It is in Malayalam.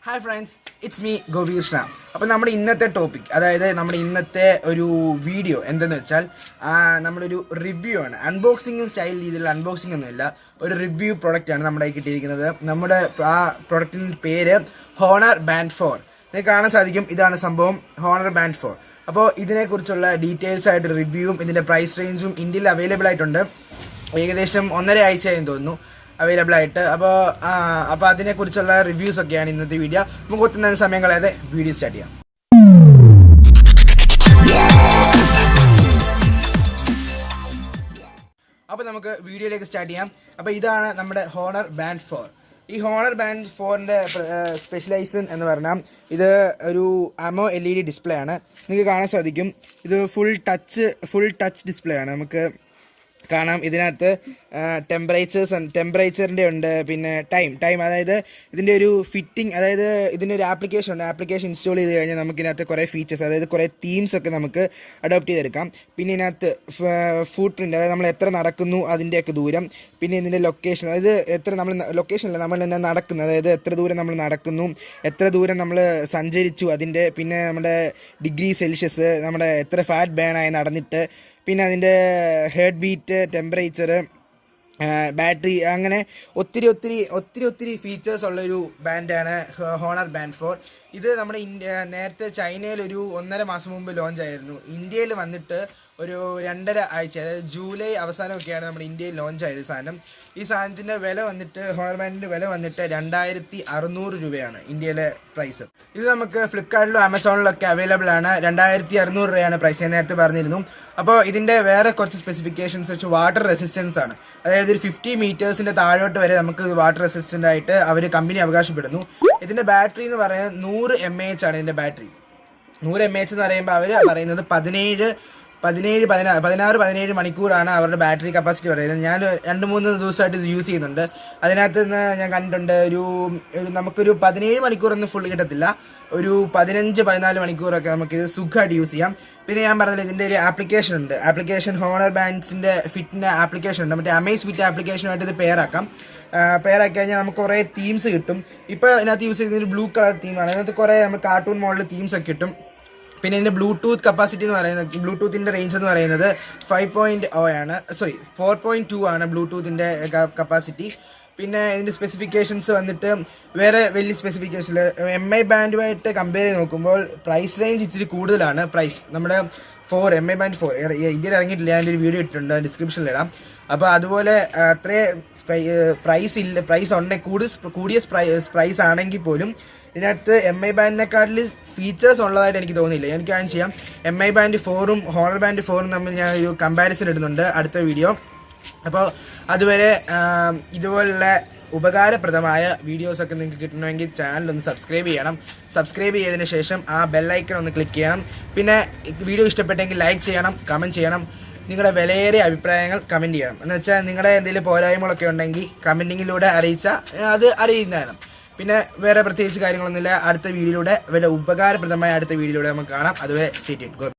Hi friends, it's me Gopikrishna. അപ്പോൾ നമ്മുടെ ഇന്നത്തെ ടോപ്പിക് അതായത് നമ്മുടെ ഇന്നത്തെ ഒരു വീഡിയോ എന്തെന്ന് വെച്ചാൽ നമ്മളൊരു റിവ്യൂ ആണ്. അൺബോക്സിംഗ് സ്റ്റൈൽ രീതിയിലുള്ള അൺബോക്സിംഗ് ഒന്നുമില്ല, ഒരു റിവ്യൂ പ്രോഡക്റ്റ് ആണ് നമ്മുടെ കിട്ടിയിരിക്കുന്നത്. നമ്മുടെ ആ പ്രോഡക്റ്റിൻ്റെ പേര് ഹോണർ ബാൻഡ് 4. നിങ്ങൾക്ക് കാണാൻ സാധിക്കും, ഇതാണ് സംഭവം, ഹോണർ ബാൻഡ് 4. അപ്പോൾ ഇതിനെക്കുറിച്ചുള്ള ഡീറ്റെയിൽസ് ആയിട്ട് റിവ്യൂവും ഇതിൻ്റെ പ്രൈസ് റേഞ്ചും ഇന്ത്യയിൽ അവൈലബിൾ ആയിട്ടുണ്ട്. ഏകദേശം 1.5 ആഴ്ചയായി തോന്നുന്നു അവൈലബിൾ ആയിട്ട്. അപ്പോൾ അതിനെക്കുറിച്ചുള്ള റിവ്യൂസ് ഒക്കെയാണ് ഇന്നത്തെ വീഡിയോ. നമുക്ക് ഒത്തുന്ന സമയം കളയാതെ വീഡിയോ സ്റ്റാർട്ട് ചെയ്യാം. അപ്പോൾ നമുക്ക് വീഡിയോയിലേക്ക് സ്റ്റാർട്ട് ചെയ്യാം. അപ്പോൾ ഇതാണ് നമ്മുടെ ഹോണർ ബാൻഡ് 4. ഈ ഹോണർ ബാൻഡ് 4ൻ്റെ സ്പെഷ്യലൈസേഷൻ എന്ന് പറഞ്ഞാൽ ഇത് ഒരു AMO LED ഡിസ്പ്ലേ ആണ്. നിങ്ങൾക്ക് കാണാൻ സാധിക്കും, ഇത് ഫുൾ ടച്ച് ഡിസ്പ്ലേ ആണ്. നമുക്ക് കാണാം ഇതിനകത്ത് ടെമ്പറേച്ചറിൻ്റെ ഉണ്ട്, പിന്നെ ടൈം അതായത് ഇതിൻ്റെ ഒരു ഫിറ്റിംഗ്, അതായത് ഇതിൻ്റെ ഒരു ആപ്ലിക്കേഷൻ ഇൻസ്റ്റാൾ ചെയ്ത് കഴിഞ്ഞാൽ നമുക്കിതിനകത്ത് കുറേ ഫീച്ചേഴ്സ്, അതായത് കുറേ തീംസ് ഒക്കെ നമുക്ക് അഡോപ്റ്റ് ചെയ്തെടുക്കാം. പിന്നെ ഇതിനകത്ത് ഫുട് പ്രിൻ്റ്, അതായത് നമ്മൾ എത്ര നടക്കുന്നു അതിൻ്റെയൊക്കെ ദൂരം, പിന്നെ ഇതിൻ്റെ ലൊക്കേഷൻ, അതായത് ലൊക്കേഷനല്ല നമ്മൾ തന്നെ നടക്കുന്നത്, അതായത് എത്ര ദൂരം നമ്മൾ നടക്കുന്നു, എത്ര ദൂരം നമ്മൾ സഞ്ചരിച്ചു അതിൻ്റെ, പിന്നെ നമ്മുടെ ഡിഗ്രി സെൽഷ്യസ്, നമ്മുടെ എത്ര ഫാറ്റ് ബേണായി നടന്നിട്ട്, പിന്നെ അതിൻ്റെ ഹെഡ് ബീറ്റ്, ടെമ്പറേച്ചർ, ബാറ്ററി, അങ്ങനെ ഒത്തിരി ഫീച്ചേഴ്സ് ഉള്ളൊരു ബാൻഡാണ് ഹോണർ ബാൻഡ് 4. ഇത് നമ്മുടെ നേരത്തെ ചൈനയിൽ ഒരു 1.5 മാസം മുമ്പ് ലോഞ്ച് ആയിരുന്നു. ഇന്ത്യയിൽ വന്നിട്ട് ഒരു 2.5 ആഴ്ച, അതായത് ജൂലൈ അവസാനമൊക്കെയാണ് നമ്മുടെ ഇന്ത്യയിൽ ലോഞ്ച് ആയത് സാധനം. ഈ സാധനത്തിൻ്റെ വില വന്നിട്ട്, ഹോണർ ബാൻഡിൻ്റെ വില വന്നിട്ട് 2600 രൂപയാണ് ഇന്ത്യയിലെ പ്രൈസ്. ഇത് നമുക്ക് ഫ്ലിപ്കാർട്ടിലും ആമസോണിലൊക്കെ അവൈലബിൾ ആണ്. 2600 രൂപയാണ് പ്രൈസ്, ഞാൻ നേരത്തെ പറഞ്ഞിരുന്നു. അപ്പോൾ ഇതിൻ്റെ വേറെ കുറച്ച് സ്പെസിഫിക്കേഷൻസ് വെച്ച് വാട്ടർ റെസിസ്റ്റൻസ് ആണ്. അതായത് ഒരു 50 മീറ്റേഴ്സിൻ്റെ താഴോട്ട് വരെ നമുക്ക് വാട്ടർ റെസിസ്റ്റൻ്റ് ആയിട്ട് അവർ കമ്പനി അവകാശപ്പെടുന്നു. ഇതിൻ്റെ ബാറ്ററി എന്ന് പറയുന്നത് 100 mAh ആണ്. ഇതിൻ്റെ ബാറ്ററി 100 mAh എന്ന് പറയുമ്പോൾ അവർ പറയുന്നത് 16-17 മണിക്കൂറാണ് അവരുടെ ബാറ്ററി കപ്പാസിറ്റി പറയുന്നത്. ഞാൻ 2-3 ദിവസമായിട്ട് ഇത് യൂസ് ചെയ്യുന്നുണ്ട്. അതിനകത്ത് നിന്ന് ഞാൻ കണ്ടിട്ടുണ്ട് നമുക്കൊരു 17 മണിക്കൂറൊന്നും ഫുൾ കിട്ടത്തില്ല, ഒരു 15-14 മണിക്കൂറൊക്കെ നമുക്കിത് സുഖമായിട്ട് യൂസ് ചെയ്യാം. പിന്നെ ഞാൻ പറഞ്ഞില്ല, ഇതിൻ്റെ ഒരു ആപ്ലിക്കേഷൻ ഉണ്ട്, ഹോണർ ബാൻഡ്സിൻ്റെ ഫിറ്റിൻ്റെ ആപ്ലിക്കേഷൻ ഉണ്ട്. മറ്റേ അമേസ് ഫിറ്റ് ആപ്ലിക്കേഷനുമായിട്ട് ഇത് പെയറാക്കി കഴിഞ്ഞാൽ നമുക്ക് കുറേ തീംസ് കിട്ടും. ഇപ്പോൾ ഇതിനകത്ത് യൂസ് ചെയ്യുന്നത് ബ്ലൂ കളർ തീമാണ്. അതിനകത്ത് കുറേ നമ്മൾ കാർട്ടൂൺ മോഡൽ തീംസ് ഒക്കെ കിട്ടും. പിന്നെ ഇതിൻ്റെ ബ്ലൂടൂത്ത് കപ്പാസിറ്റി എന്ന് പറയുന്നത്, ബ്ലൂടൂത്തിൻ്റെ റേഞ്ച് എന്ന് പറയുന്നത് 4.2 ആണ് ബ്ലൂടൂത്തിൻ്റെ കപ്പാസിറ്റി. പിന്നെ ഇതിൻ്റെ സ്പെസിഫിക്കേഷൻസ് വന്നിട്ട് വേറെ വലിയ സ്പെസിഫിക്കേഷനിൽ MI ബാൻഡുമായിട്ട് കമ്പയർ ചെയ്ത് നോക്കുമ്പോൾ പ്രൈസ് റേഞ്ച് ഇച്ചിരി കൂടുതലാണ്. പ്രൈസ് നമ്മുടെ MI ബാൻഡ് 4 ഇന്ത്യയിൽ ഇറങ്ങിയിട്ടില്ല, ഞാൻ ഒരു വീഡിയോ ഇട്ടിട്ടുണ്ട്, ഡിസ്ക്രിപ്ഷനിലിടാം. അപ്പോൾ അതുപോലെ അത്രയും പ്രൈസ് ഉണ്ടെങ്കിൽ കൂടിയ പ്രൈസ് ആണെങ്കിൽ പോലും ഇതിനകത്ത് MI ബാൻഡിനെക്കാട്ടിൽ ഫീച്ചേഴ്സ് ഉള്ളതായിട്ട് എനിക്ക് തോന്നിയില്ല. എനിക്ക് കാര്യം ചെയ്യാം, MI ബാൻഡ് 4ഉം ഹോണർ ബാൻഡ് 4ഉം തമ്മിൽ ഞാൻ ഒരു കമ്പാരിസൺ ഇടുന്നുണ്ട് അടുത്ത വീഡിയോ. അപ്പോൾ അതുവരെ ഇതുപോലുള്ള ഉപകാരപ്രദമായ വീഡിയോസൊക്കെ നിങ്ങൾക്ക് കിട്ടണമെങ്കിൽ ചാനലൊന്ന് സബ്സ്ക്രൈബ് ചെയ്യണം. സബ്സ്ക്രൈബ് ചെയ്തതിന് ശേഷം ആ ബെല്ലൈക്കൺ ഒന്ന് ക്ലിക്ക് ചെയ്യണം. പിന്നെ വീഡിയോ ഇഷ്ടപ്പെട്ടെങ്കിൽ ലൈക്ക് ചെയ്യണം, കമൻറ്റ് ചെയ്യണം, നിങ്ങളുടെ വിലയേറിയ അഭിപ്രായങ്ങൾ കമൻറ്റ് ചെയ്യണം. എന്ന് വെച്ചാൽ നിങ്ങളുടെ എന്തെങ്കിലും പോരായ്മകളൊക്കെ ഉണ്ടെങ്കിൽ കമൻറ്റിങ്ങിലൂടെ അറിയിച്ചാൽ അത് അറിയുന്നതാണ്. പിന്നെ വേറെ പ്രത്യേകിച്ച് കാര്യങ്ങളൊന്നുമില്ല. അടുത്ത വീഡിയോയിലൂടെ ഉപകാരപ്രദമായ അടുത്ത വീഡിയോയിലൂടെ നമുക്ക് കാണാം. അതുവരെ സ്റ്റേ ട്യൂൺഡ്.